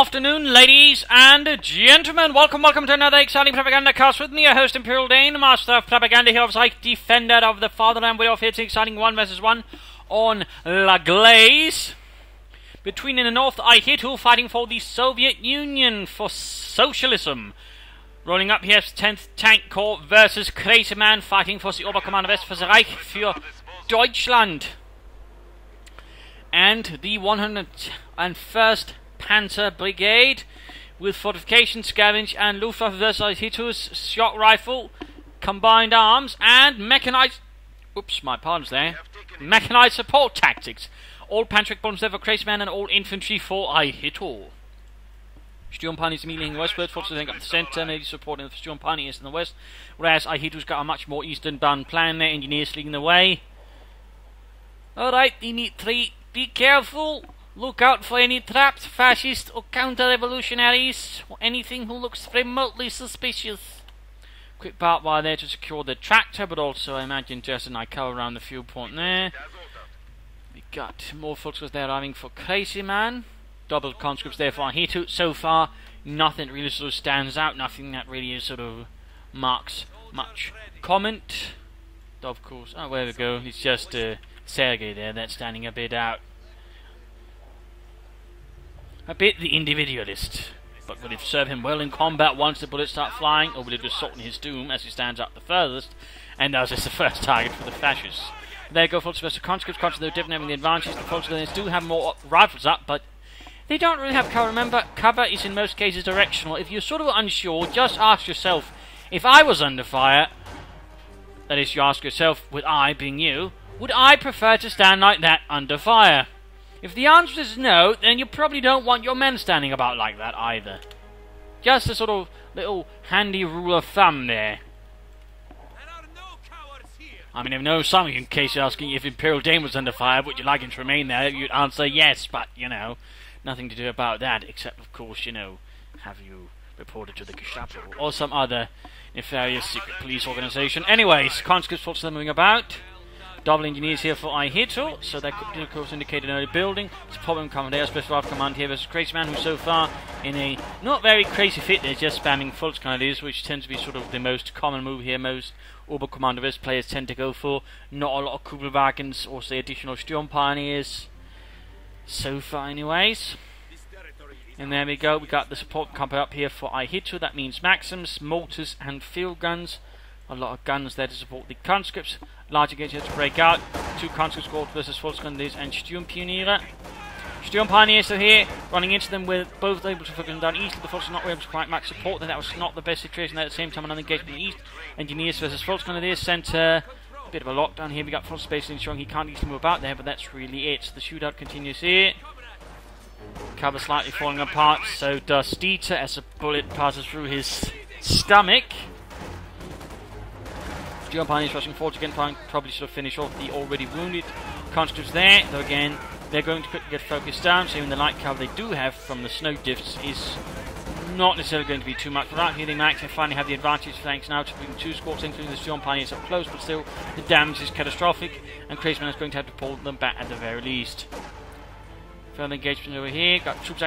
afternoon, ladies and gentlemen. Welcome to another exciting Propagandacast with me, your host, Imperial Dane, Master of Propaganda here of Psych, Defender of the Fatherland. We're off here to exciting 1 vs 1 on La Glaise. Between in the north, Ihitto fighting for the Soviet Union for socialism. Rolling up here, 10th Tank Corps versus Crazyman fighting for the Oberkommando West für das Reich für Deutschland. And the 101st Panzer Brigade with fortification, scavenge, and Luftwaffe versus Ihitto's shock rifle, combined arms, and mechanized. Oops, my pardons there. Mechanized support tactics. All Panzerich bombs there for Crazyman and all infantry for Ihitto. Sturmpani is immediately westward, forces up the centre, maybe supporting the Sturmpani is in the west, whereas Ihitto's got a much more eastern bound plan there, engineers leading the way. Alright, Unit 3, be careful. Look out for any trapped fascists or counter-revolutionaries, or anything who looks remotely suspicious. Quick part while there to secure the tractor, but also I imagine Jess and I cover around the fuel point there. We got more Volkswagens there arriving for Crazyman. Double conscripts there for Ihitto. So far, nothing really sort of stands out, nothing that really sort of marks much comment. Of course, oh, there we go, it's just Sergei there that's standing a bit out. A bit the individualist, but will it serve him well in combat once the bullets start flying, or will it just soften his doom as he stands out the furthest, and thus is the first target for the fascists? There go Volkswagen versus conscripts, though definitely having the advantage. The Volkswagens do have more rifles up, but they don't really have cover. Remember, cover is in most cases directional. If you're sort of unsure, just ask yourself, if I was under fire, that is, you ask yourself, with I being you, would I prefer to stand like that under fire? If the answer is no, then you probably don't want your men standing about like that either. Just a sort of little handy rule of thumb there. I mean, I know some of you, in case you're asking if Imperial Dane was under fire, would you like him to remain there, you'd answer yes, but, you know, nothing to do about that, except, of course, you know, have you reported to the Gestapo or some other nefarious secret police organization. Anyways, conscripts forces are moving about. Double engineers here for Ihitto, so that could, of course, indicate an early building. It's a problem coming there, special rifle command here versus Crazyman, who so far in a not very crazy fit, they're just spamming Volkswagen, which tends to be sort of the most common move here. Most Oberkommando West players tend to go for. Not a lot of Kugelwagens or say additional Sturmpioneers. So far, anyways. And there we go, we got the support coming up here for Ihitto. That means Maxims, mortars, and field guns. A lot of guns there to support the conscripts. Larger gates here to break out. 2 conscripts squad versus Volkswagen and Sturmpioniere. Sturmpioneers are here, running into them with both able to focus them down east. The Volkswagen not able to quite max support. That was not the best situation there. At the same time, another engagement east. Engineers versus Volkswagen centre. A bit of a lockdown here. We got Volkswagen basically ensuring he can't easily move about there, but that's really it. So the shootout continues here. Cover slightly falling apart, so does Dieter as a bullet passes through his stomach. Sturmpioneers rushing forward again, probably should have finished off the already wounded conscripts there, though again, they're going to quickly get focused down, so even the light cover they do have from the snow drifts is not necessarily going to be too much. Without healing max, they finally have the advantage thanks now to bringing 2 squads, including the Sturmpioneers up close, but still, the damage is catastrophic, and Crazyman is going to have to pull them back at the very least. Further engagement over here, got troops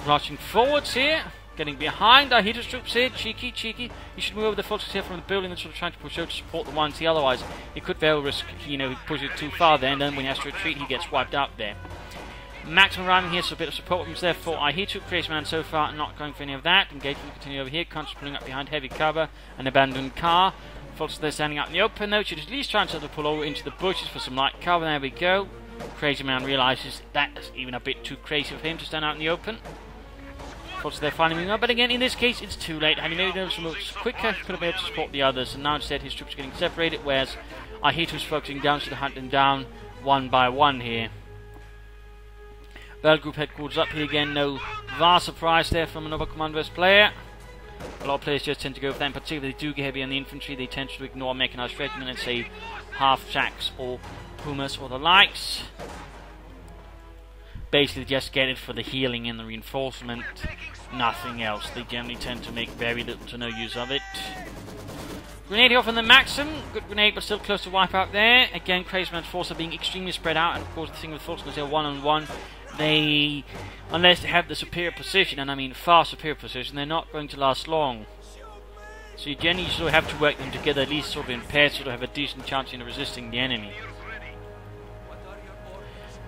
rushing forwards here. Getting behind Ihitto's troops here, cheeky. He should move over the Volkswagen here from the building and sort of trying to push out to support the 1T, otherwise he could very risk, you know, push it too far there, and then when he has to retreat he gets wiped out there. Maximum arriving here, so a bit of support was there for Ihitto. Crazyman so far not going for any of that. Engagement continue over here, conscious pulling up behind heavy cover, an abandoned car. Volkswagen there standing out in the open though, should at least try and sort of pull over into the bushes for some light cover. There we go. Crazyman realises that's even a bit too crazy for him to stand out in the open. Volkswagen they're finally moving up, but again in this case it's too late. Having maybe done some moves quicker, could have been able to support the others, and now instead his troops are getting separated, whereas Ihitto's focusing down, so to hunt them down one by one here. Battle Group headquarters up here again, no vast surprise there from an Oberkommando West player. A lot of players just tend to go for them, particularly if they do get heavy on the infantry, they tend to ignore mechanized regiment and say half-jacks or pumas or the likes. Basically just get it for the healing and the reinforcement, nothing else. They generally tend to make very little to no use of it. Grenade off on the Maxim, good grenade but still close to wipe out there. Again, Crazyman's forces are being extremely spread out, and of course the thing with Volkswagen is they're one-on-one. they, unless they have the superior position, and I mean far superior position, they're not going to last long. So you generally sort of have to work them together, at least sort of in pairs, sort of have a decent chance in resisting the enemy.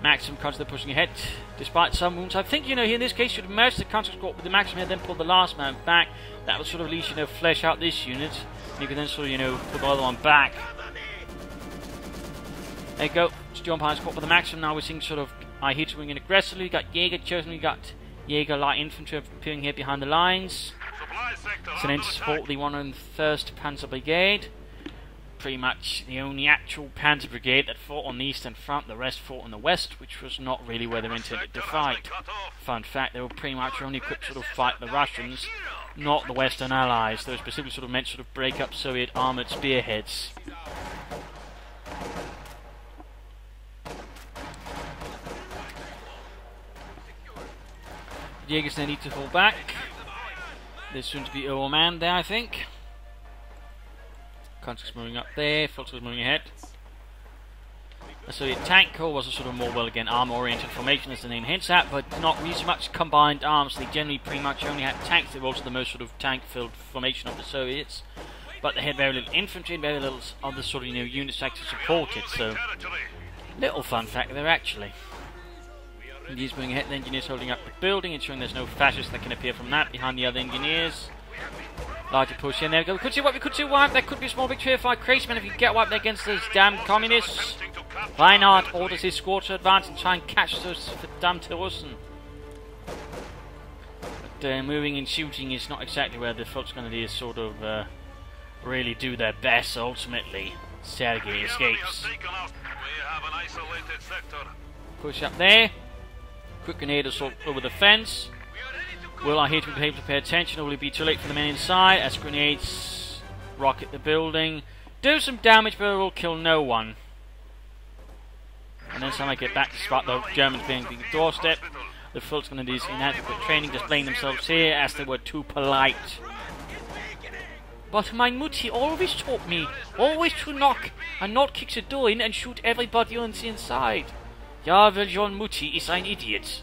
Maxim constantly pushing ahead, despite some wounds. I think, you know, here in this case, should have merged the counter squad with the Maxim here, then pull the last man back. That would sort of at least, you know, flesh out this unit. You can then sort of, you know, put the other one back. There you go. Storm Pine squad with the Maxim. Now we're seeing sort of Ihitto in aggressively. We got Jaeger chosen. We got Jaeger light infantry appearing here behind the lines. So then to support the 101st Panzer Brigade. Pretty much the only actual Panzer Brigade that fought on the eastern front. The rest fought on the west, which was not really where they were intended to fight. Fun fact, they were pretty much only equipped to sort of fight the Russians, not the Western Allies. They were specifically sort of meant to sort of break up Soviet armoured spearheads. The Jaegers then need to fall back. There's soon to be overmanned there, I think. Contact moving up there, Fox was moving ahead. The Soviet tank corps was a sort of more, well, again, armor-oriented formation, as the name hints at, but not really so much combined arms. They generally pretty much only had tanks. They were also the most sort of tank-filled formation of the Soviets. But they had very little infantry and very little other sort of, you know, units to actually support it, so little fun fact there, actually. He's moving ahead, the engineers holding up the building, ensuring there's no fascists that can appear from that behind the other engineers. Larger push in there. We could see what we could see wiped. There could be a small victory for Crazyman if you get wiped against those damn communists. Reinhardt orders his squad to advance and try and catch those damn Russen. But moving and shooting is not exactly where the folks going to do, sort of really do their best. Ultimately, Sergei escapes. Push up there. Quick grenade assault over the fence. Will Ihitto be able to pay attention, or will it be too late for the men inside as grenades rocket the building? Do some damage, but it will kill no one. And then somehow get back to spot the Germans being the doorstep. The Fult's going to do some inadequate training, displaying themselves here as they were too polite. But my Mutti always taught me always to knock and not kick the door in and shoot everybody on the inside. Ja, well, John Mutti is ein idiot.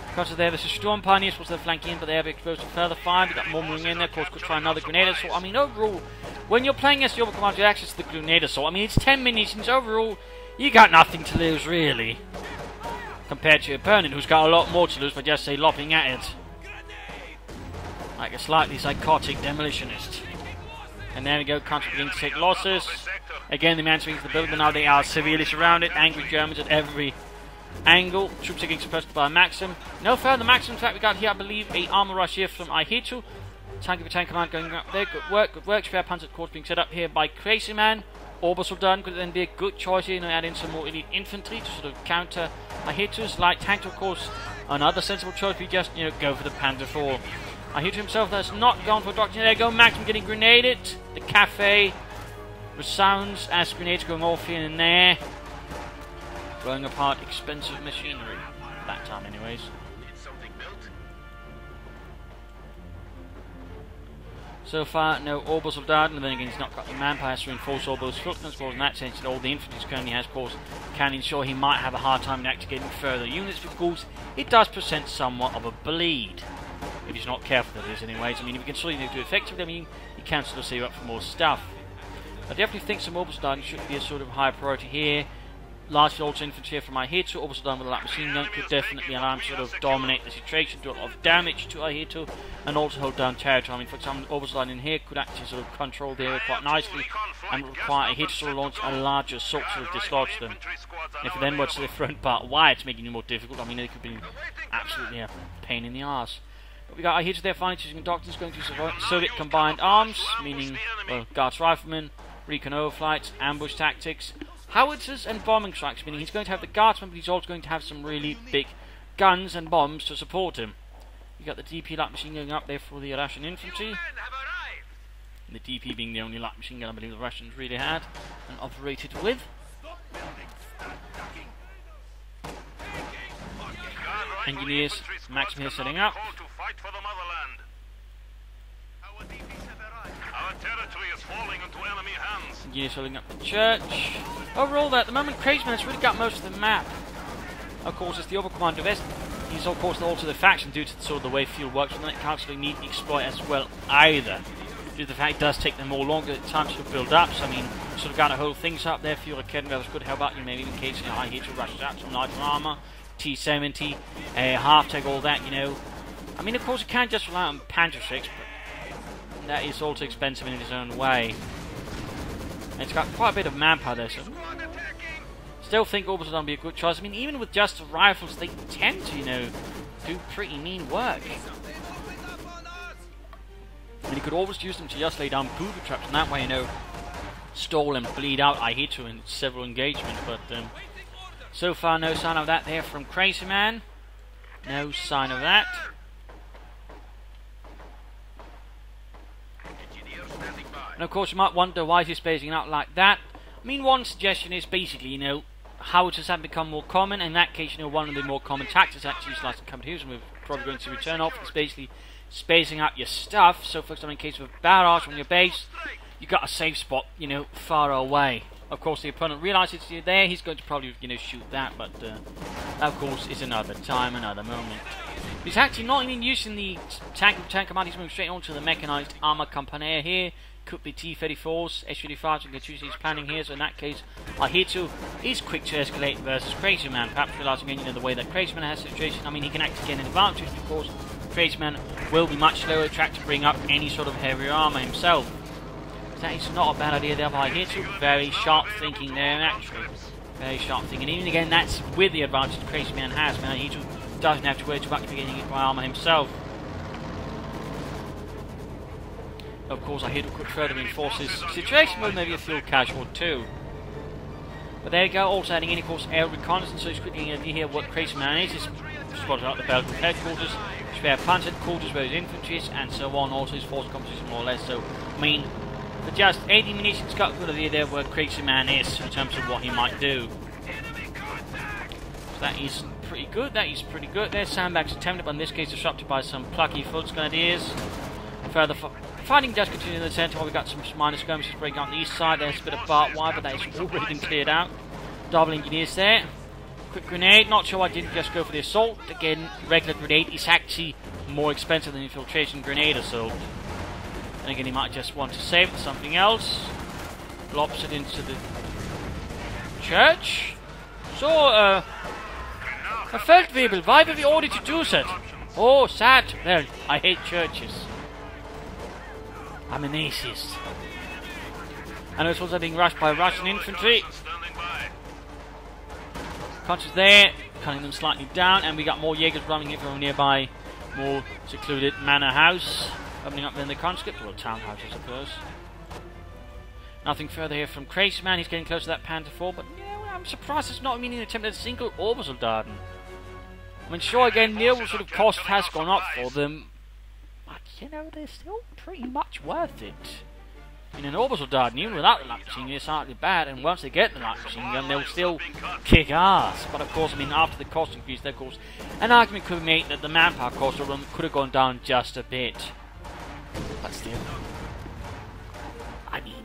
Because there, this is Storm Pioneers was their flanking in, but they have exposed to further fire. We got more moving in there. Of course, could try another grenade assault. I mean, overall, when you're playing as the Ober Commander, you have access to the grenade assault. I mean, it's 10 munitions. Overall, you got nothing to lose, really. Compared to your opponent, who's got a lot more to lose by just, say, lopping at it. Like a slightly psychotic demolitionist. And there we go, country beginning to take losses. Again, they managed to get the building, but now they are severely surrounded. Angry Germans at every angle. Troops are getting suppressed by a Maxim. No further Maxim. In fact, we got here, I believe, a armor rush here from Ihitto. Tank of tank command going up there. Good work, good work. Spare Panzer IV being set up here by Crazyman. Obersoldaten could then be a good choice here, and add in some more elite infantry to sort of counter Ihitto's light tank. Of course, another sensible choice. We just, you know, go for the Panzer IV. Ihitto himself has not gone for doctrine. There you go, Maxim getting grenaded. The cafe resounds as grenades going off here and there. Blowing apart expensive machinery. That time, anyways. So far, no Obersoldaten, and then again, he's not got the manpower to reinforce all those footnotes. Well, in that sense, all the infantry currently has, of course, can ensure he might have a hard time in activating further units, because it does present somewhat of a bleed. If he's not careful, that is, anyways. I mean, if you can sort of do it effectively, I mean, you can sort of save up for more stuff. I definitely think some Obersoldaten should be a sort of high priority here. Largely also infantry here from Ihitto. Obersoldaten with a light machine gun could definitely allow him to sort of dominate the situation, do a lot of damage to Ihitto, and also hold down territory. I mean, for example, Obersoldaten in here could actually sort of control the area quite nicely and require Ihitto to sort of launch a larger assault to sort of dislodge them. And if it then were to the front part wide to make it more difficult, I mean, it could be absolutely a pain in the arse. But we got Ihitto there finally choosing doctrines, going to Soviet combined arms, meaning, well, Guards Riflemen, recon overflights, ambush tactics, howitzers and bombing strikes, meaning he's going to have the guardsmen, but he's also going to have some really big guns and bombs to support him. You got the DP light machine going up there for the Russian infantry. And the DP being the only light machine gun I believe the Russians really had and operated with. Engineers, Maxim here setting up. Engineers holding up the church. Overall, at the moment, Crazyman has really got most of the map. Of course, it's the other commander vest. He's of course also the faction due to sort of the way fuel works, and that can't actually need to exploit as well either. Due to the fact it does take them more longer times to build up. So I mean, sort of got to hold things up there. Fuel academy that could help out you maybe in case Ihitto rushes out some light armor, T-70, half-tech, all that, you know. I mean, of course, you can't just rely on Panzer IV, but that is also expensive in its own way. And it's got quite a bit of manpower there, so still think Orbitals would be a good choice. I mean, even with just the rifles, they tend to, you know, do pretty mean work. And you could always use them to just lay down booby traps, and that way, you know, stall and bleed out Ihitto in several engagements. But so far, no sign of that there from Crazyman. No sign of that. And of course, you might wonder why he's spacing out like that. I mean, one suggestion is basically, you know, howitzers have become more common. In that case, you know, one of the more common tactics actually is like competition we're probably going to return off. It's basically spacing out your stuff. So, for example, in case of a barrage on your base, you got a safe spot, you know, far away. Of course, the opponent realizes you're there. He's going to probably, you know, shoot that. But that, of course, is another time, another moment. He's actually not even using the tank command. He's moving straight onto the mechanized armor company here. Could be T-34s, S-35s, and Casualties planning here, so in that case, Ihitto is quick to escalate versus Crazyman, perhaps realizing again, you know, the way that Crazyman has a situation. I mean, he can actually gain an advantage, of course. Crazyman will be much slower track to bring up any sort of heavier armor himself. That is not a bad idea there by Ihitto. Very sharp thinking there, actually. Very sharp thinking. And even again, that's with the advantage Crazyman has. Man, Ihitto doesn't have to worry too much for getting hit by armor himself. Of course, Ihitto could further reinforce his situation with maybe a fuel casual too. But there you go, also adding in, of course, air reconnaissance, so he's quickly going to hear what Crazyman is. He's spotted out the Belgian headquarters, spare Panzer quarters where his infantry is, and so on. Also his force composition more or less. So, I mean, for just 80 munitions, he's got a good idea there where Crazyman is in terms of what he might do. So that is pretty good, that is pretty good. There's sandbags attempted, but in this case disrupted by some plucky Volksgrenadiers. Further fighting does continue in the centre while we've got some minor skirmishes breaking out on the east side. There's a bit of barbed wire, but that is already been cleared out. Double engineers there. Quick grenade, not sure why I didn't just go for the assault. Again, regular grenade is actually more expensive than infiltration grenade assault. And again, he might just want to save it for something else. Lops it into the church. So, Feldwebel, why were we ordered to do that? Oh, sad. Well, I hate churches. I'm an atheist. And it's also being rushed by Russian infantry. Conscious there, cutting them slightly down, and we got more Jaegers running here from a nearby, more secluded manor house. Opening up then the conscript, or townhouse I suppose. Nothing further here from Crazyman, he's getting close to that Panzer IV, but yeah, I'm surprised it's not even an attempt at a single Obersoldaten. I mean, sure, again, the overall sort of cost has gone up for them, but, you know, they're still pretty much worth it. In an Obersoldaten, even without the light machine gun, it's hardly bad, and once they get the light machine gun, they'll still kick ass. But of course, I mean, after the cost increase, of course, an argument could be made that the manpower cost of them could have gone down just a bit. But still, I mean,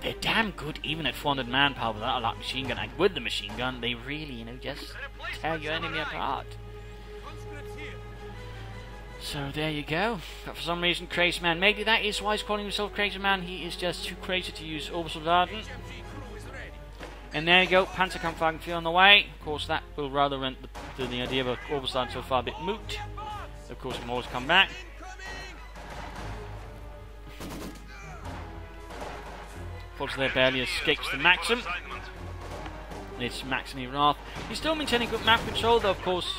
they're damn good even at 400 manpower without a light machine gun, and with the machine gun, they really, you know, just tear your enemy apart. So there you go. But for some reason, Crazyman, maybe that is why he's calling himself Crazyman. He is just too crazy to use Obersoldaten. And there you go, Panzerkampfwagen on the way. Of course, that will rather rent the idea of Obersoldaten so far a bit moot. Of course, we can always come back. Unfortunately, there barely escapes the Maxim. It's Maxim Wrath. He's still maintaining good map control, though, of course.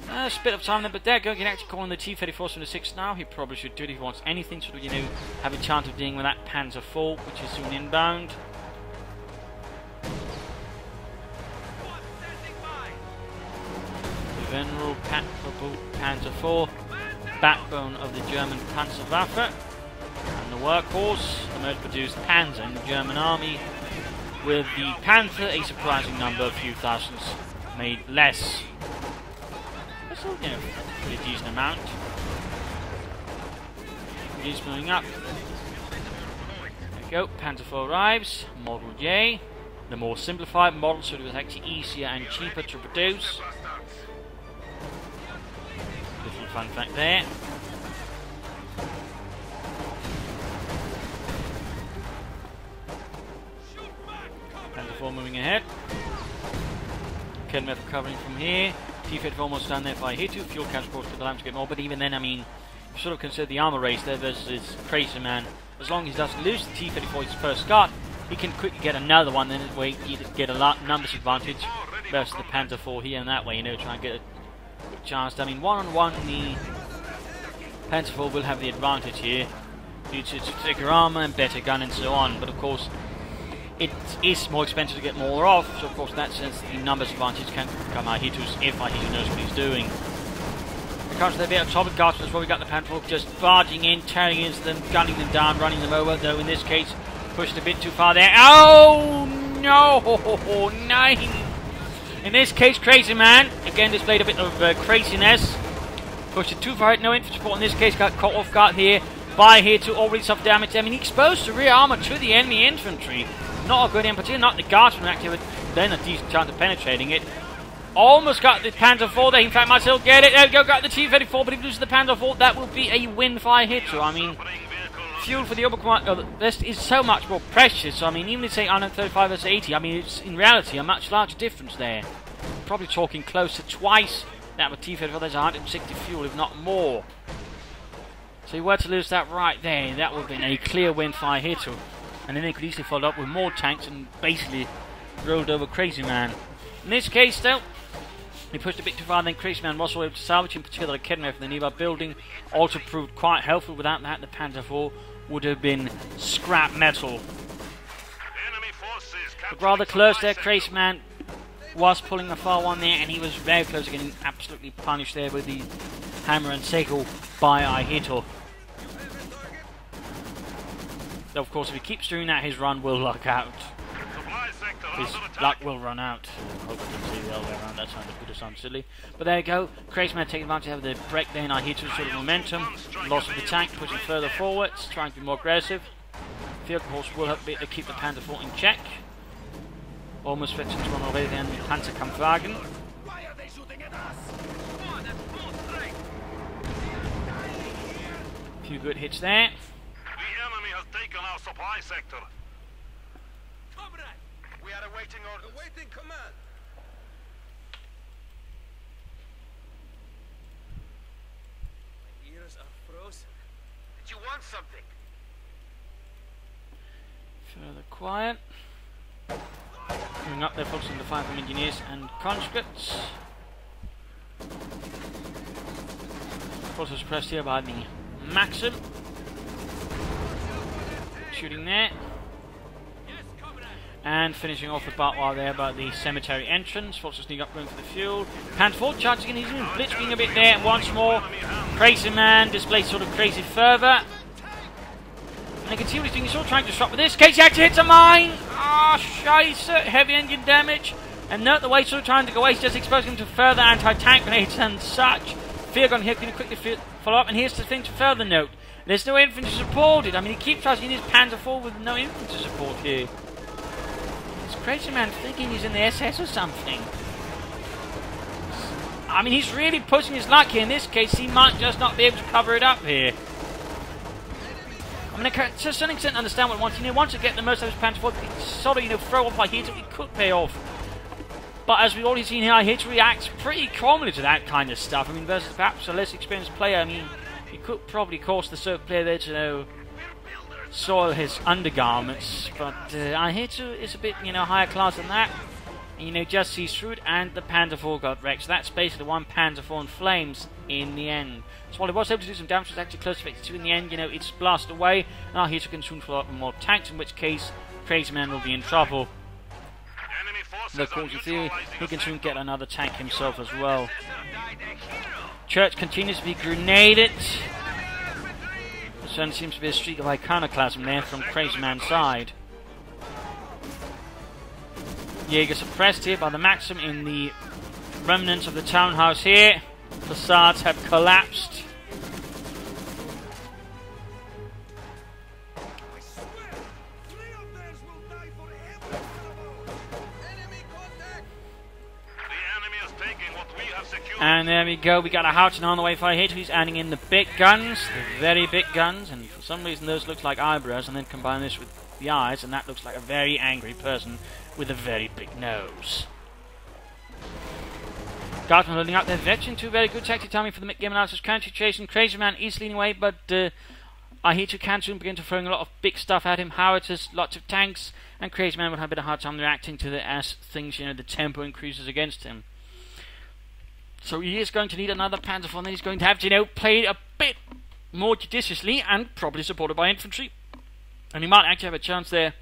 A bit of time there, but there you go. You can actually call on the T-34s from the 6 now. He probably should do it if he wants anything to, you know, have a chance of dealing with that Panzer IV, which is soon inbound. The Venerable Panzer IV, backbone of the German Panzerwaffe, and the workhorse, the most produced Panzer in the German army, with the Panther a surprising number, a few thousands made less. So, you know, pretty decent amount. He's moving up. There we go, Panzer IV arrives, Model J. the more simplified model, so it was actually easier and cheaper to produce. Little fun fact there. Panzer IV moving ahead. Kenmeth recovering from here. T-34 almost down there for Ihitto. Fuel cache, of course, took the time to get more, but even then, I mean, you sort of consider the armor race there versus Crazyman. As long as he doesn't lose the T-34 his first start, he can quickly get another one, then this way he get a lot numbers advantage versus the Panzer IV here, and that way, you know, try and get a good chance. I mean, one-on-one, the Panzer IV will have the advantage here due to its thicker armor and better gun and so on, but of course, it is more expensive to get more off, so of course in that sense the numbers advantage can become Ihitto's if Ihitto knows what he's doing. It comes to a bit of top of Guardsmen as well. We got the Panzer IV just barging in, tearing into them, gunning them down, running them over, though in this case pushed a bit too far there. Oh no! 9! In this case, Crazyman again displayed a bit of craziness. Pushed it too far, no infantry support. In this case, got caught off guard here by Ihitto, already suffered damage. I mean, he exposed the rear armor to the enemy infantry. Not a good in, particularly not the Guardsmen actually, but then a decent chance of penetrating it. Almost got the Panzer IV there, in fact might still get it. There we go, got the T-34, but if he loses the Panzer IV, that will be a win for Ihitto. I mean, fuel for the Oberkommand this is so much more precious. So, I mean, even if say 135 versus 80, I mean, it's in reality a much larger difference there. Probably talking close to twice that with T-34, there's 160 fuel, if not more. So, you were to lose that right there, that would have been a clear win for Ihitto. And then they could easily follow up with more tanks and basically rolled over Crazyman. In this case, though, he pushed a bit too far, then Crazyman was able to salvage, in particular the Kenmeth from the nearby building. Also proved quite helpful. Without that, the Panzer IV would have been scrap metal. But rather close there, Crazyman was pulling the far one there, and he was very close to getting absolutely punished there with the hammer and sickle by Ihitto. Though, of course, if he keeps doing that, his run will luck out. His luck will run out. I hope I can see the other way around. That sounded good, it sounds silly. But there you go. Crazyman taking advantage of the break there in Ihitto's sort of momentum. Loss of the tank, pushing further forwards, trying to be more aggressive. Field course will have a bit to keep the Panzer IV in check. Almost fetching to one already then the Panzerkampfwagen. A few good hits there. Taken our supply sector. Comrade, we are awaiting orders. Awaiting command. My ears are frozen. Did you want something? Further quiet. Coming up there, focusing on the fire from engineers and conscripts. Also suppressed here by the Maxim. Shooting there. And finishing off with Bartwire there by the cemetery entrance. Forces to sneak up, going for the fuel. Panzer IV charging in, he's even blitzkrieging a bit there. And once more, Crazyman displays sort of crazy fervour. And you can see what he's doing, he's sort of trying to disrupt. With this case, he actually hits a mine! Ah, scheisse! Heavy engine damage. And note the way he's sort of trying to go away, he's just exposing him to further anti-tank grenades and such. Fear gun here, can you quickly follow up? And here's the thing to further note. There's no infantry supported. I mean, he keeps charging his Panzer IV with no infantry support here. It's Crazyman thinking he's in the SS or something. I mean, he's really pushing his luck here. In this case, he might just not be able to cover it up here. I mean, to a certain extent, understand what he wants. You know, once you get the most out of his Panzer IV, sort of, you know, throw off like Ihitto, it could pay off. But as we've already seen here, Ihitto reacts pretty calmly to that kind of stuff. I mean, versus perhaps a less experienced player, I mean, he could probably cause the Soviet player there to, you know, soil his undergarments. But Ihitto is a bit, you know, higher class than that. And, you know, just sees through it, and the Panzer IV got wrecked. So that's basically one Panzer IV in flames in the end. So while he was able to do some damage, it was actually close to 52 in the end. You know, it's blasted away. Now Ihitto can soon follow up with more tanks, in which case Crazyman will be in trouble. The according to theory, he can soon get another tank himself as well. Church continues to be grenaded. There certainly seems to be a streak of iconoclasm there from Crazyman's side. Jaeger suppressed here by the Maxim in the remnants of the townhouse here. Facades have collapsed. And there we go, we got a Houghton on the way for Ihitto. He's adding in the big guns, the very big guns, and for some reason those look like eyebrows, and then combine this with the eyes, and that looks like a very angry person with a very big nose. Guardsmen loading up their veteran, two very good tactic timing for the mid-game analysis, counter chasing. Crazyman is leading away, but Ihitto can soon begin to throwing a lot of big stuff at him, howitzers, lots of tanks, and Crazyman will have a bit of a hard time reacting to it as things, the tempo increases against him. So he is going to need another Panzer IV, and then he's going to have to, play a bit more judiciously, and probably supported by infantry. And he might actually have a chance there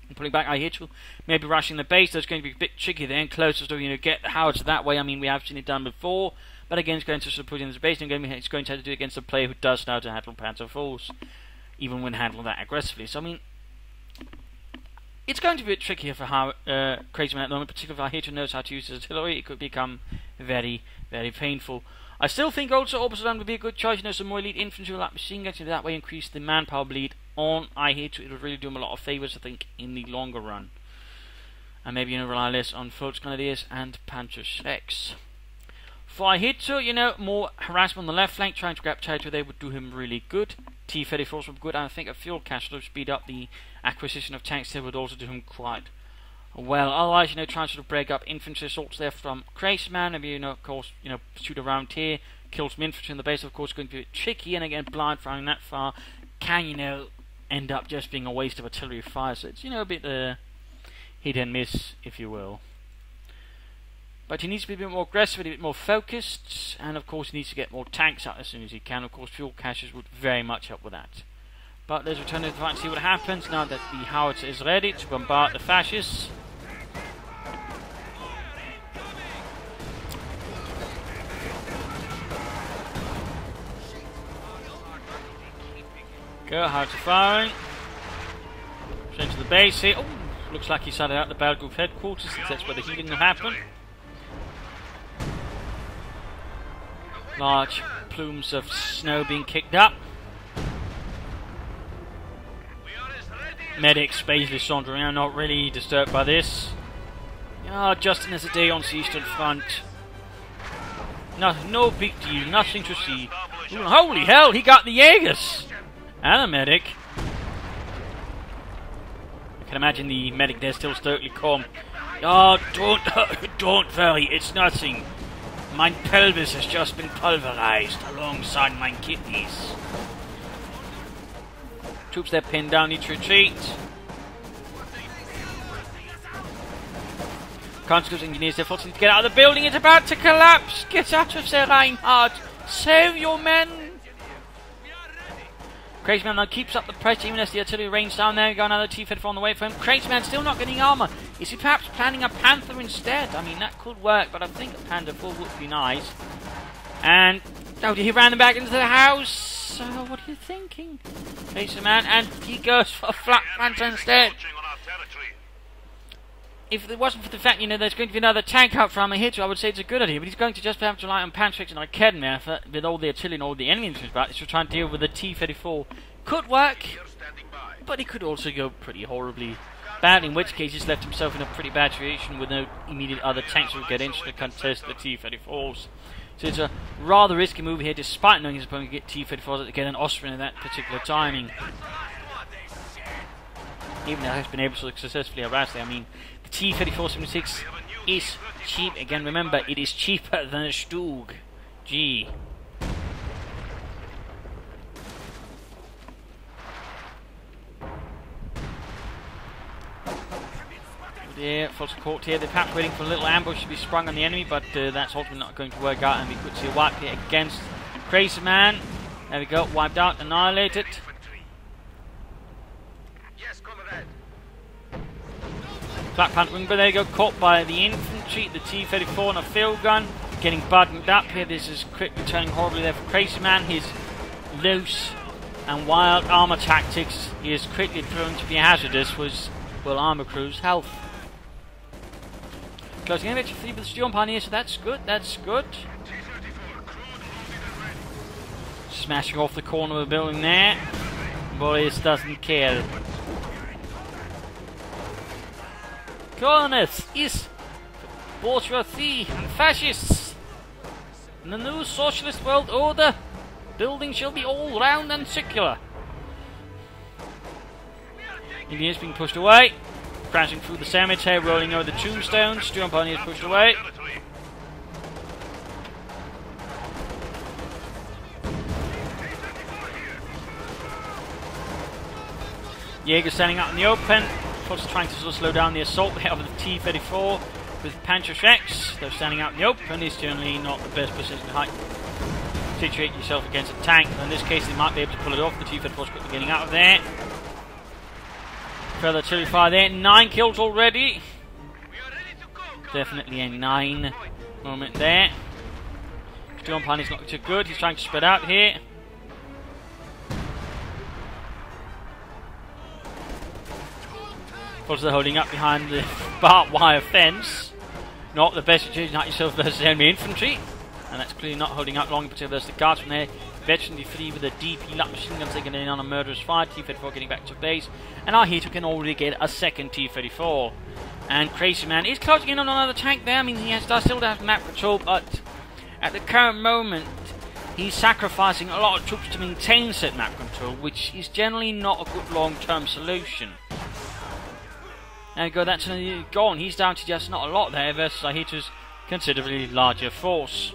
in pulling back Ihitto, maybe rushing the base. That's going to be a bit tricky there, and closer to, get the howitzer that way. I mean, we have seen it done before, but again, it's going to put in the base, and it's going to have to do it against a player who does know how to handle Panzer IVs, even when handling that aggressively. So, I mean, it's going to be a bit trickier for Crazyman at the moment, particularly if Ihitto knows how to use his artillery. It could become very, very painful. I still think also Oberstdorf would be a good choice. Some more elite infantry like machine guns, that way increase the manpower bleed on Ihitto. It would really do him a lot of favours, I think, in the longer run. And maybe, rely less on Fultz Grenadiers and Panzer VI. For Ihitto, more harassment on the left flank, trying to grab territory there would do him really good. T-34s would be good, and I think a fuel cache would speed up the acquisition of tanks there would also do him quite well. Otherwise, trying to break up infantry assaults there from Crazyman, maybe, of course, shoot around here, kill some infantry in the base, of course, going to be a bit tricky, and again, blind firing that far can, end up just being a waste of artillery fire, so it's, a bit hit and miss, if you will. But he needs to be a bit more aggressive, a bit more focused, and of course he needs to get more tanks out as soon as he can. Of course, fuel caches would very much help with that. But let's return to the fight and see what happens now that the howitzer is ready to bombard the fascists. Go, howitzer firing. Straight to the base here. Oh, looks like he started out the battle group headquarters, since that's where the healing will happen. Large plumes of snow being kicked up. Medics basically sauntering around, not really disturbed by this. Just another day on the eastern front. No big deal, nothing to see. Ooh, holy hell, he got the Jaegers! And a medic. I can imagine the medic there still stoically calm. Don't worry, it's nothing. My pelvis has just been pulverized alongside my kidneys. Troops there pinned down, need to retreat. Conscripts engineers, they're forced to get out of the building. It's about to collapse. Get out of there, Reinhardt. Save your men. Crazyman now keeps up the pressure even as the artillery rains down there. We got another T-34 on the way for him. Crazyman still not getting armor. Is he perhaps planning a Panther instead? I mean, that could work, but I think a Panzer IV would be nice. And he ran him back into the house. So what are you thinking, Crazyman? And he goes for a flat Panther instead. If it wasn't for the fact, there's going to be another tank out from Ihitto, I would say it's a good idea, but he's going to just have to rely on Panzer VI and Arcaden with all the artillery and all the enemy infantry back to try and deal with the T-34. Could work, but he could also go pretty horribly bad, in which case he's left himself in a pretty bad situation with no immediate other tanks who would get in to contest the T-34s. So it's a rather risky move here, despite knowing his opponent can get T-34s to get an Austrian in that particular timing. Even though he has been able to successfully harass them. I mean, the T-34-76 is cheap. Again, remember, it is cheaper than a Stug. Gee. Yeah, full support here. They're perhaps waiting for a little ambush to be sprung on the enemy, but that's ultimately not going to work out, and we could see a wipe here against Crazyman. There we go, wiped out, annihilated. Black Panther wing, but there you go, caught by the infantry, the T-34 and a field gun, getting buttoned up here. This is quickly turning horribly there for Crazyman. His loose and wild armor tactics is quickly proven to be hazardous with, well, armor crew's health. Closing in, 3 with the Storm Pioneer, so that's good, that's good. Smashing off the corner of the building there. Boris doesn't care. Colonists is bourgeoisie and fascists. In the new socialist world order, buildings shall be all round and circular. Indians being pushed away, crashing through the cemetery, rolling over the tombstones. Stuart Pony is pushed away. Jaeger standing out in the open. Force trying to sort of slow down the assault of the T-34 with Panzer IV. They're standing out in the open. It's generally not the best position to situate yourself against a tank. But in this case, they might be able to pull it off. The T-34 is quickly getting out of there. Further artillery fire there. 9 kills already. Definitely a 9 moment there. Stuart Pony's not too good. He's trying to spread out here. Of course, they're holding up behind the barbed wire fence. Not the best situation at yourself versus enemy infantry. And that's clearly not holding up long, particularly versus the guards from there. Veteran free with the DP light machine guns taking in on a murderous fire. T-34 getting back to base. And Ihitto can already get a second T-34. And Crazyman is closing in on another tank there. I mean, he still has map control, but at the current moment, he's sacrificing a lot of troops to maintain said map control, which is generally not a good long-term solution. There we go, that's gone. He's down to just not a lot there versus Ihitto's considerably larger force.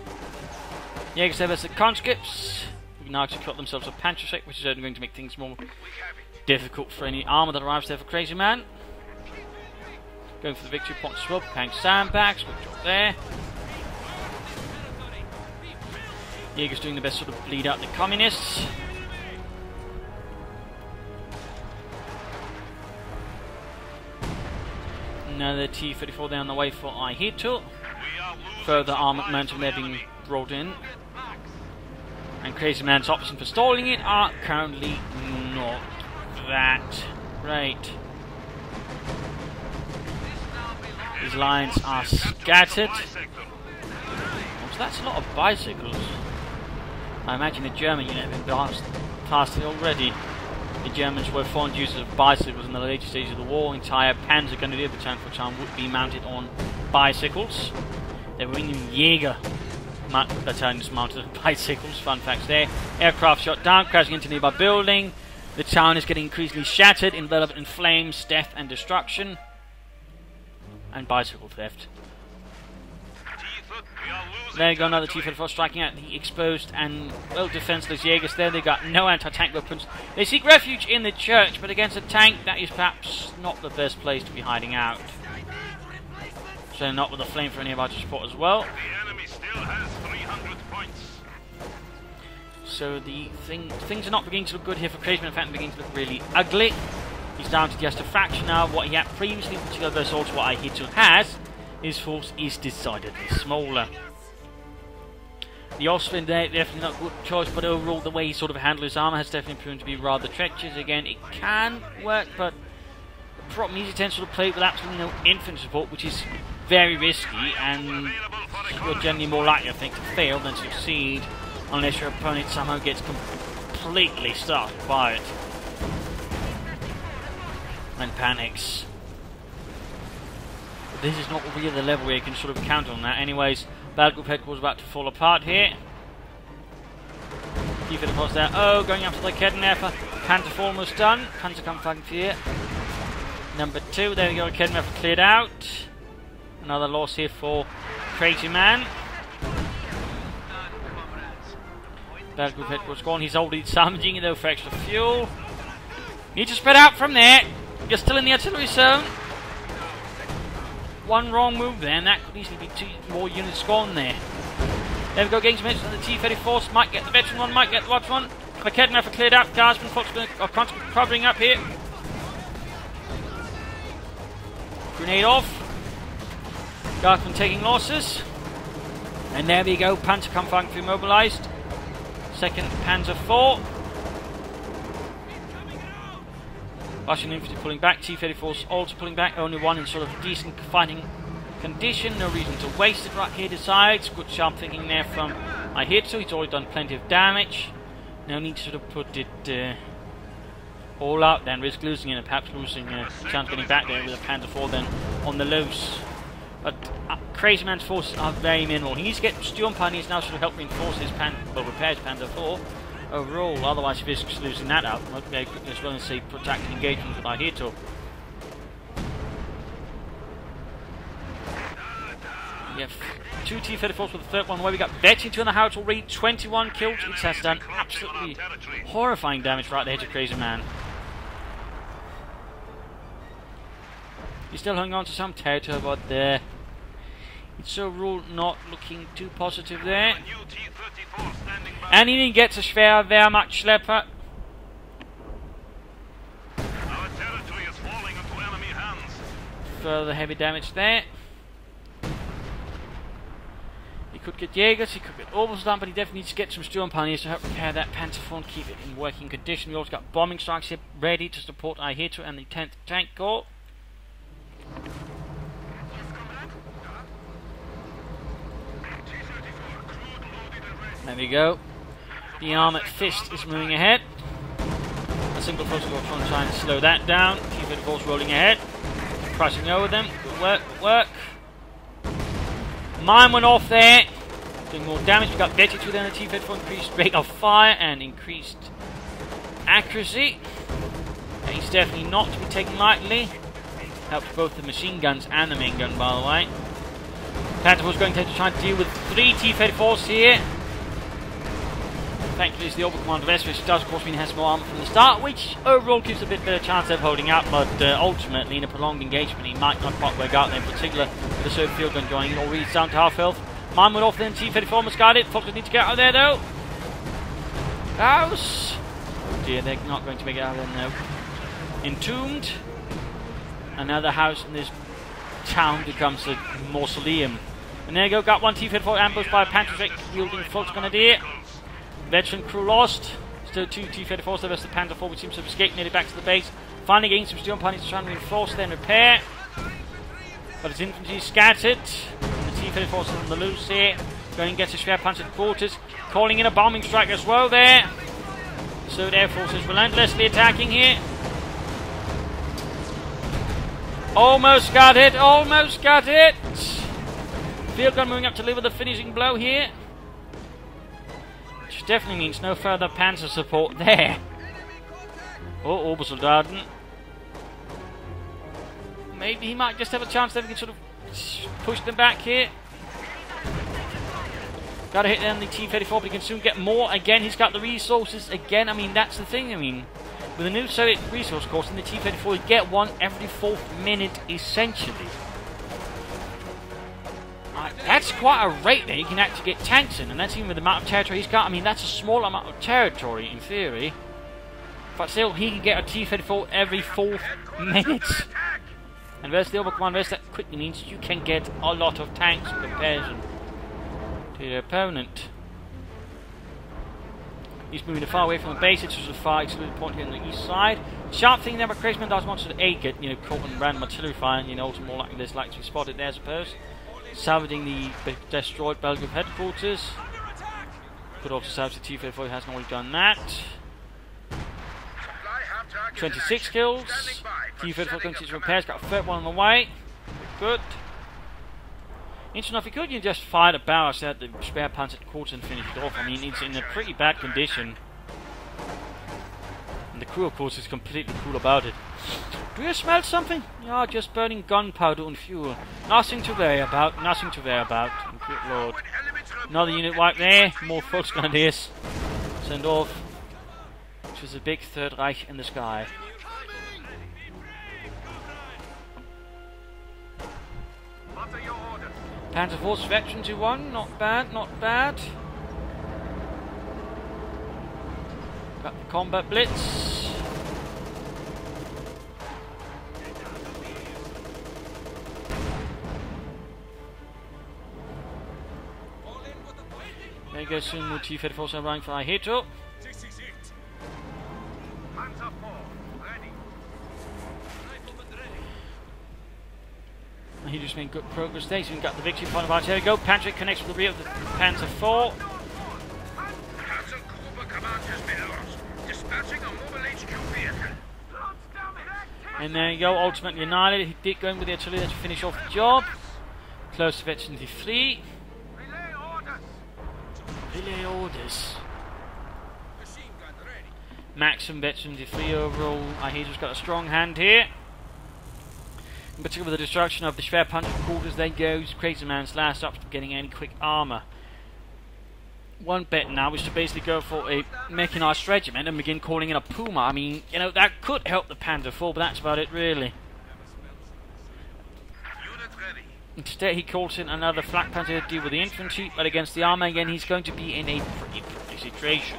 Jaegers there versus the conscripts. Who now secure themselves a Panzer IV, which is only going to make things more difficult for any armour that arrives there for Crazyman. Going for the victory point as well, preparing sandbags, good job there. Jaeger's doing the best sort of bleed out the communists. Another T-34 there on the way for Ihitto. Further armoured momentum there being brought in. And Crazyman's options for stalling it are currently not that great. These lines are scattered. So that's a lot of bicycles. I imagine the German unit have been past it already. The Germans were fond users of bicycles in the later stages of the war. Entire Panzer Grenadier battalion, for example, would be mounted on bicycles. There were even Jaeger battalions mounted on bicycles. Fun facts there. Aircraft shot down, crashing into a nearby building. The town is getting increasingly shattered, enveloped in flames, death and destruction. And bicycle theft. There you go, another T-34 striking at the exposed and well defenseless Jaegers there. They've got no anti-tank weapons. They seek refuge in the church, but against a tank, that is perhaps not the best place to be hiding out. So not with a flamethrower nearby to support as well. The enemy still has 300 points. So things are not beginning to look good here for Crazyman. In fact, they're beginning to look really ugly. He's down to just a fraction now of what he had previously, particularly versus also what Ihitto has. His force is decidedly smaller. The Austrian there, definitely not a good choice, but overall the way he sort of handled his armour has definitely proven to be rather treacherous. Again, it can work, but the problem is he tends to play with absolutely no infantry support, which is very risky, and you're generally more likely, I think, to fail than succeed, unless your opponent somehow gets completely startled by it and panics. But this is not really the level where you can sort of count on that. Anyways, Battle Group Headquarters about to fall apart here. Keep it across there. Oh, going after the Kettenwerfer. Panzer IV almost done. Panzerkampfwagen IV. Number 2. There we go. Kettenwerfer cleared out. Another loss here for Crazyman. Battle Group Headquarters gone. He's already salvaging it though for extra fuel. Need to spread out from there. You're still in the artillery zone. One wrong move there, and that could easily be 2 more units gone there. There we go, getting some hits on the T-34. Might get the veteran one, might get the watch one. McKedden cleared out. Guardsman, Fox are covering up here. Grenade off. Guardsman taking losses. And there we go, Panzerkampfwagen mobilised. Second Panzer IV. Russian infantry pulling back, T-34's also pulling back, only one in sort of decent fighting condition, no reason to waste it right here, decides. Good sharp thinking there from Ihitto, he's already done plenty of damage. No need to sort of put it all out then, risk losing it and perhaps losing a chance of getting back there with a Panzer IV then on the loose. But Crazyman's forces are very minimal. He needs to get Storm Pioneers now to help reinforce his repair his Panzer IV overall. Otherwise, he risks losing that out. Okay, as well as say protracted engagement with Ihitto. We have 2 T-34s with the third one where we got Betty on the house already, 21 kills. It has done absolutely horrifying damage right there to Crazyman. He's still holding on to some territory, but it's overall not looking too positive there. And he didn't get a schwer Wehrmachtschlepper. Further heavy damage there. He could get Jägers, he could get Oberstdam, but he definitely needs to get some Sturm Pioneers to help repair that Panzer IV and keep it in working condition. We also got bombing strikes here ready to support Ihitto and the 10th Tank Corps. There we go. The armoured fist is moving ahead. A single force will try and slow that down. T-34's rolling ahead. Crossing over them. Good work, good work. Mine went off there. Doing more damage. We got Betty to then the T-34 increased rate of fire and increased accuracy. He's definitely not to be taken lightly. Helps both the machine guns and the main gun, by the way. Panzer IV is going to try and deal with 3 T-34s here. Thankfully, it's the Oberkommando West, which does, of course, mean has more armor from the start, which overall gives a bit better chance of holding up, but ultimately, in a prolonged engagement, he might not quite work out there, in particular with the third field gun joining. It already down to half health. Mine went off, then T-34 must guard it. Fox need to get out of there, though. House. Oh dear, they're not going to make it out of there, no. Entombed. Another house in this town becomes a mausoleum. And there you go, got one T-34 ambushed by a Panzer IV wielding Volksgrenadier. Veteran crew lost. Still 2 T-34s, the rest of the Panzer IV, which seems to have escaped nearly back to the base. Finally getting some Sturm Pioneers to try and reinforce, then repair. But his infantry is scattered. The T-34s are on the loose here. Going and gets a Schwerpanzer quarters. Calling in a bombing strike as well there. So the Air Force is relentlessly attacking here. Almost got it, almost got it! Field gun moving up to deliver the finishing blow here. Which definitely means no further Panzer support there. Oh, Obersoldaten. Maybe he might just have a chance that we can sort of push them back here. Gotta hit them the T-34, but he can soon get more. Again, he's got the resources again. I mean, that's the thing. I mean, with a new Soviet resource course in the T-34, you get one every 4th minute, essentially. That's quite a rate there. You can actually get tanks in, and that's even with the amount of territory he's got. I mean, that's a small amount of territory, in theory. But still, he can get a T-34 every 4th minute. And there's the Oberkommando West. That quickly means you can get a lot of tanks in comparison to your opponent. He's moving far away from the base. It's just a far excluded point here on the east side. Sharp thing there, but Crazyman does want to A get, caught in random artillery fire, and ultimately more likely this likely to be spotted there, I suppose. Salvaging the destroyed Belgian headquarters. Could also salvage the T-34, hasn't already done that. 26 kills. T-34 continues to repairs, got a third one on the way. Good. Interesting enough, he could just fire the barrage so that the spare Panzer quarters and finish it off. I mean, it's in a pretty bad condition. And the crew, of course, is completely cool about it. Do you smell something? Yeah, just burning gunpowder and fuel. Nothing to worry about, nothing to worry about. Good lord. Another unit wipe there, more Volksgrenadiers. Send off. Which is a big Third Reich in the sky. Panzer IV Veteran 2-1, not bad, not bad. Got the combat blitz. There goes soon more T-34s are running for Ihitto. He just made good progress there. He's got the victory point of artillery. Go. Panzer connects with the rear of the Panzer IV. And there you go. Ultimately annihilated. He did go in with the artillery to finish off the job. Close to Veteran 3. Relay orders. Relay orders. Maximum Veteran 3 overall. Ihitto's got a strong hand here. In particular with the destruction of the Schwerpanzer quarters, there goes Crazyman's last up to getting any quick armour. One bet now is to basically go for a mechanized regiment and begin calling it a Puma. I mean, you know, that could help the Panzer IV, but that's about it really. Unit ready. Instead he calls in another flak Panzer to deal with the infantry, but against the armour again he's going to be in a pretty situation.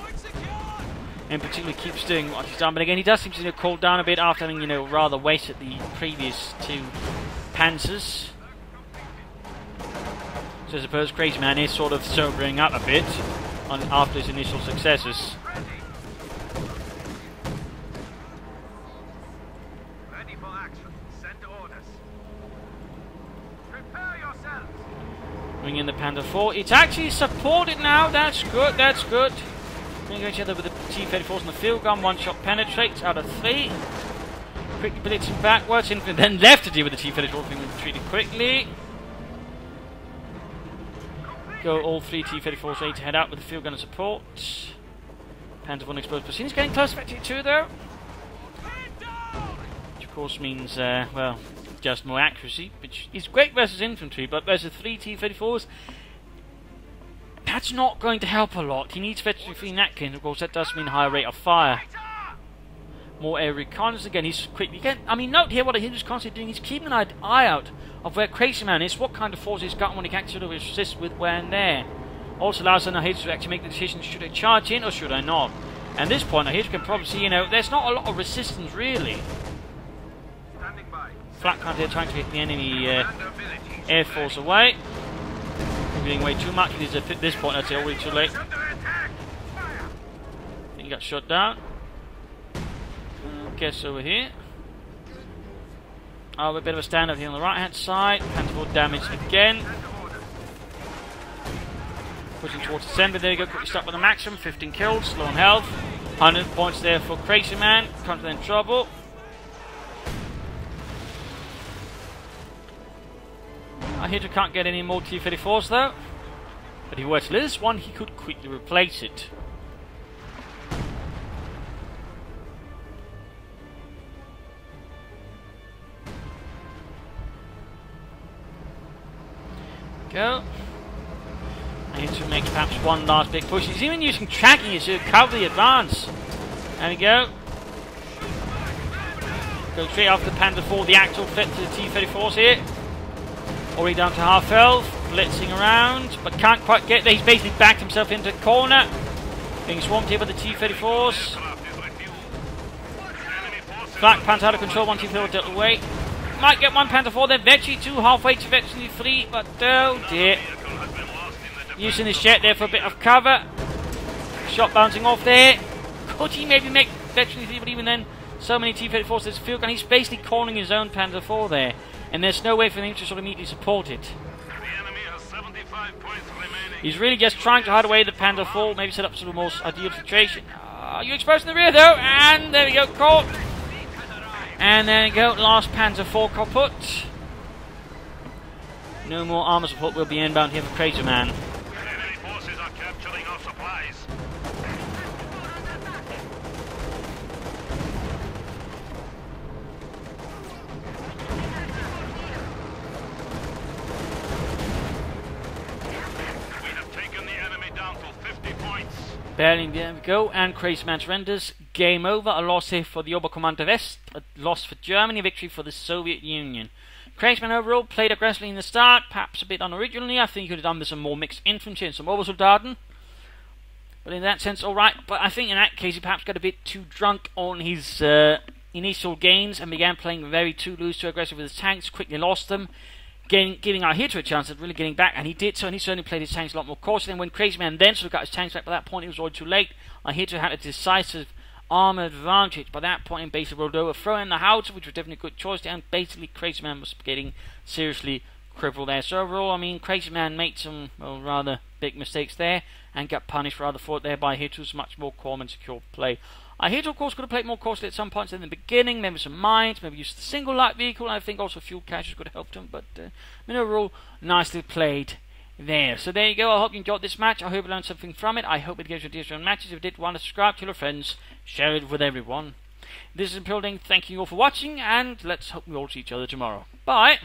In particular keeps doing what he's done, but again he does seem to cool down a bit after having, you know, rather wasted the previous two Panzers. So I suppose Crazyman is sort of sobering up a bit after his initial successes. Ready for action. Send orders. Prepare yourselves. Bring in the Panzer IV. It's actually supported now. That's good. That's good. Bring each other with the T-34s and the field gun. One shot penetrates out of 3. Quickly blitzing backwards. Then left to deal with the T-34. Being retreated quickly. Go all 3 T-34s ready to head out with the field gun and support. Panzer IV exposed position. He's getting close to Factory 2 though. Which of course means, well, just more accuracy. Which is great versus infantry, but versus 3 T-34s, that's not going to help a lot. He needs Veteran 3 in that case. Of course, that does mean higher rate of fire. More air reconnaissance. Again, he's quickly. Again, I mean, note here what he's constantly doing. He's keeping an eye out of where Crazyman is, what kind of force he's got, and when he can actually resist with where and there. Also allows Ihitto to actually make the decision: should I charge in or should I not? And at this point, Ihitto can probably see, you know, there's not a lot of resistance really. Standing by. Flak Panzer trying to get the enemy air force away. Giving away too much. He's at this point, I'd say already too late. Under attack. Fire. I think he got shot down. Guess over here. Oh, a bit of a standoff here on the right hand side. Panzer IV damaged again. Pushing towards the center. There you go. Quickly stop with the maximum. 15 kills. Low on health. 100 points there for Crazyman. Comes in trouble. Ihitto can't get any more T-34s though. But if he were to lose one, he could quickly replace it. Go. Ihitto makes perhaps one last big push. He's even using tracking to cover the advance. There we go. Go straight after the Panzer IV, the actual threat to the T-34s here. Already down to half health, blitzing around, but can't quite get there. He's basically backed himself into a corner. Being swamped here by the T-34s. Flak Panzer out of control, one T-34 dealt away. Might get one Panzer IV, then Veggie 2, halfway to Veggie 3, but oh dear. Using his jet there for a bit of cover. Shot bouncing off there. Could he maybe make Veggie 3, but even then, so many T-34s, there's field gun. He's basically calling his own Panzer IV there. And there's no way for him to sort of immediately support it. The enemy has 75 points remaining. He's really just trying to hide away the Panzer IV, maybe set up sort of more ideal situation. You exposed in the rear though, and there we go, caught. And there we go, last Panzer IV kaput. No more armor support will be inbound here for Crazyman. Enemy forces are capturing our supplies. We have taken the enemy down to 50 points. Barely, there we go, and Crazyman surrenders. Game over, a loss here for the Oberkommando West, a loss for Germany, a victory for the Soviet Union. Crazyman overall played aggressively in the start, perhaps a bit unoriginally. I think he could have done with some more mixed infantry and some Obersoldaten. But in that sense, alright. But I think in that case he perhaps got a bit too drunk on his initial gains and began playing very too loose, too aggressive with his tanks, quickly lost them. Giving Ihitto a chance of really getting back, and he did so, and he certainly played his tanks a lot more cautiously. And when Crazyman then sort of got his tanks back, by that point it was already too late. Ihitto had a decisive armor advantage by that point in base of rolled over, throw in the howitzer, which was definitely a good choice, and basically Crazyman was getting seriously cripple there. So overall, I mean, Crazyman made some, well, rather big mistakes there, and got punished rather for it there by Ihitto's much more calm and secure play. Ihitto, of course, could have played more cautiously at some points in the beginning, maybe some mines, maybe used the single light vehicle, and I think also fuel caches could have helped him, but I mean, overall, nicely played there. So there you go. I hope you enjoyed this match. I hope you learned something from it. I hope it gives you ideas on matches. If you did, want to subscribe to your friends, share it with everyone. This is Imperial Dane, thanking you all for watching, and let's hope we all see each other tomorrow. Bye!